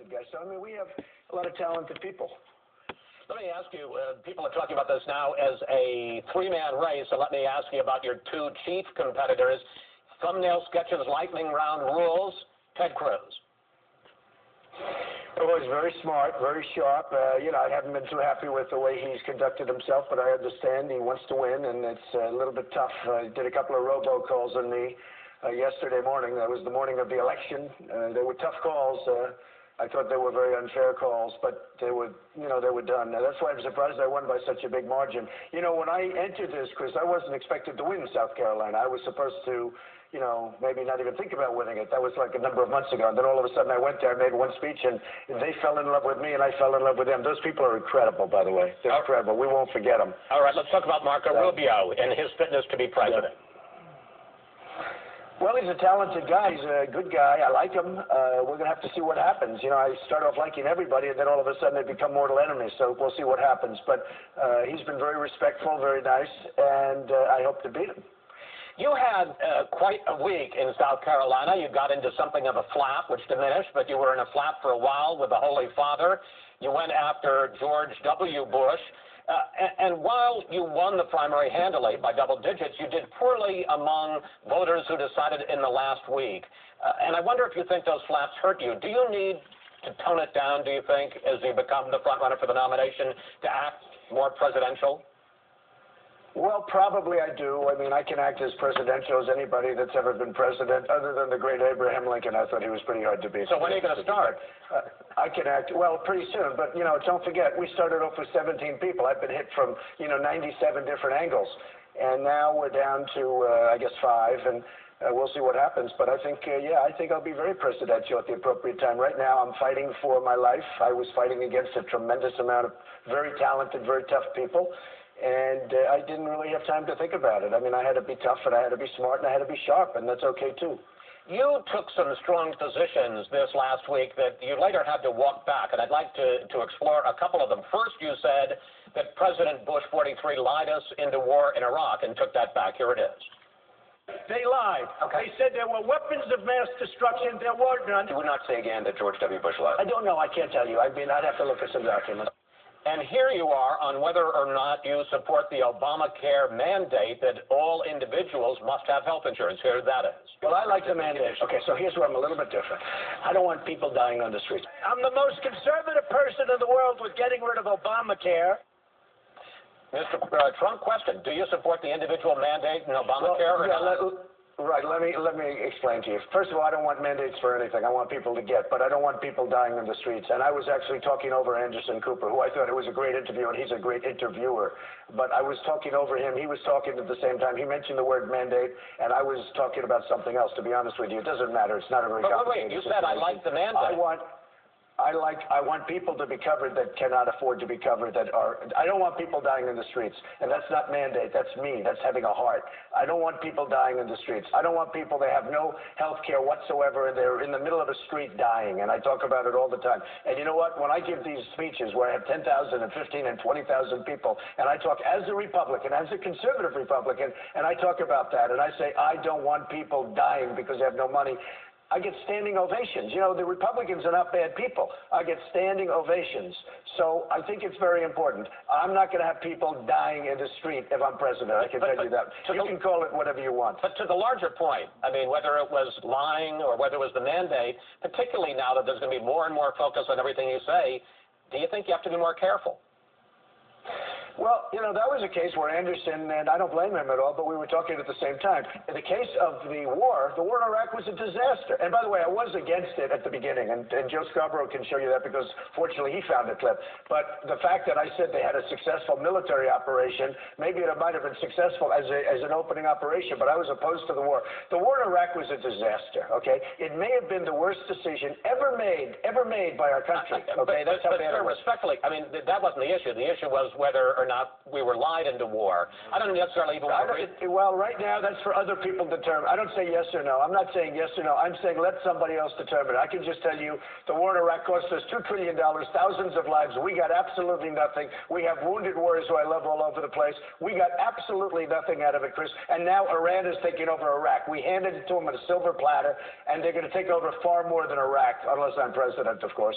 talented guy. So, I mean, we have a lot of talented people. Let me ask you, people are talking about this now as a three-man race, so let me ask you about your two chief competitors. Thumbnail Sketches lightning round rules, Ted Cruz. Oh, he's very smart, very sharp. I haven't been too happy with the way he's conducted himself, but I understand he wants to win, and it's a little bit tough. He did a couple of robocalls on me yesterday morning. That was the morning of the election. They were tough calls. I thought they were very unfair calls, but they were done. That's why I'm surprised I won by such a big margin. When I entered this, Chris, I wasn't expected to win South Carolina. I was supposed to, maybe not even think about winning it. That was like a number of months ago. And then all of a sudden I went there, I made one speech, and they fell in love with me, and I fell in love with them. Those people are incredible, by the way. They're incredible. We won't forget them. All right, let's talk about Marco Rubio and his fitness to be president. Yeah. Well, he's a talented guy. He's a good guy. I like him. We're going to have to see what happens. I start off liking everybody, and then all of a sudden they become mortal enemies. So we'll see what happens. But he's been very respectful, very nice, and I hope to beat him. You had quite a week in South Carolina. You got into something of a flap, which diminished, but you were in a flap for a while with the Holy Father. You went after George W. Bush. And while you won the primary handily by double digits, you did poorly among voters who decided in the last week. And I wonder if you think those flaps hurt you. Do you need to tone it down, do you think, as you become the front runner for the nomination, to act more presidential? Well, probably I do. I mean, I can act as presidential as anybody that's ever been president, other than the great Abraham Lincoln. I thought he was pretty hard to beat. So when are you going to start? I can act, well, pretty soon. But, don't forget, we started off with 17 people. I've been hit from, 97 different angles. And now we're down to, I guess, 5. And we'll see what happens. But I think, I think I'll be very presidential at the appropriate time. Right now, I'm fighting for my life. I was fighting against a tremendous amount of very talented, very tough people. And I didn't really have time to think about it. I mean, I had to be tough, and I had to be smart, and I had to be sharp, and that's okay, too. You took some strong positions this last week that you later had to walk back, and I'd like to explore a couple of them. First, you said that President Bush 43 lied us into war in Iraq and took that back. Here it is. They lied. Okay. They said there were weapons of mass destruction. There were none. You would not say again that George W. Bush lied? I don't know. I can't tell you. I mean, I'd have to look at some documents. And here you are on whether or not you support the Obamacare mandate that all individuals must have health insurance. Here that is. Well, I like the mandate. Okay, so here's where I'm a little bit different. I don't want people dying on the streets. I'm the most conservative person in the world with getting rid of Obamacare. Mr. Trump, question. Do you support the individual mandate in Obamacare or not? Right, let me explain to you. First of all, I don't want mandates for anything. I want people to get, but I don't want people dying in the streets. And I was actually talking over Anderson Cooper, who I thought it was a great interview, and he's a great interviewer. But I was talking over him. He was talking at the same time. He mentioned the word mandate, and I was talking about something else, to be honest with you. It doesn't matter. It's not a very complicated situation. Wait, you said I like the mandate. I want people to be covered that cannot afford to be covered, I don't want people dying in the streets. And that's not mandate, that's me, that's having a heart. I don't want people dying in the streets. I don't want people that have no health care whatsoever, and they're in the middle of a street dying, and I talk about it all the time. And you know what, when I give these speeches where I have 10,000 and 15 and 20,000 people, and I talk as a Republican, as a conservative Republican, and I talk about that, and I say, I don't want people dying because they have no money. I get standing ovations. The Republicans are not bad people. I get standing ovations. So I think it's very important. I'm not going to have people dying in the street if I'm president. I can tell you that. You can call it whatever you want. But to the larger point, I mean, whether it was lying or whether it was the mandate, particularly now that there's going to be more and more focus on everything you say, do you think you have to be more careful? Well, that was a case where Anderson, and I don't blame him at all, but we were talking at the same time. In the case of the war in Iraq was a disaster. And by the way, I was against it at the beginning, and Joe Scarborough can show you that because fortunately he found the clip. But the fact that I said they had a successful military operation, maybe it might have been successful as an opening operation, but I was opposed to the war. The war in Iraq was a disaster, okay? It may have been the worst decision ever made by our country, okay? That's how bad it was. Respectfully, I mean, that wasn't the issue. The issue was whether or not we were lied into war. I don't necessarily even want to read. Well, right now, that's for other people to determine. I don't say yes or no. I'm not saying yes or no. I'm saying let somebody else determine. I can just tell you the war in Iraq cost us $2 trillion, thousands of lives. We got absolutely nothing. We have wounded warriors who I love all over the place. We got absolutely nothing out of it, Chris. And now Iran is taking over Iraq. We handed it to them on a silver platter, and they're going to take over far more than Iraq, unless I'm president, of course.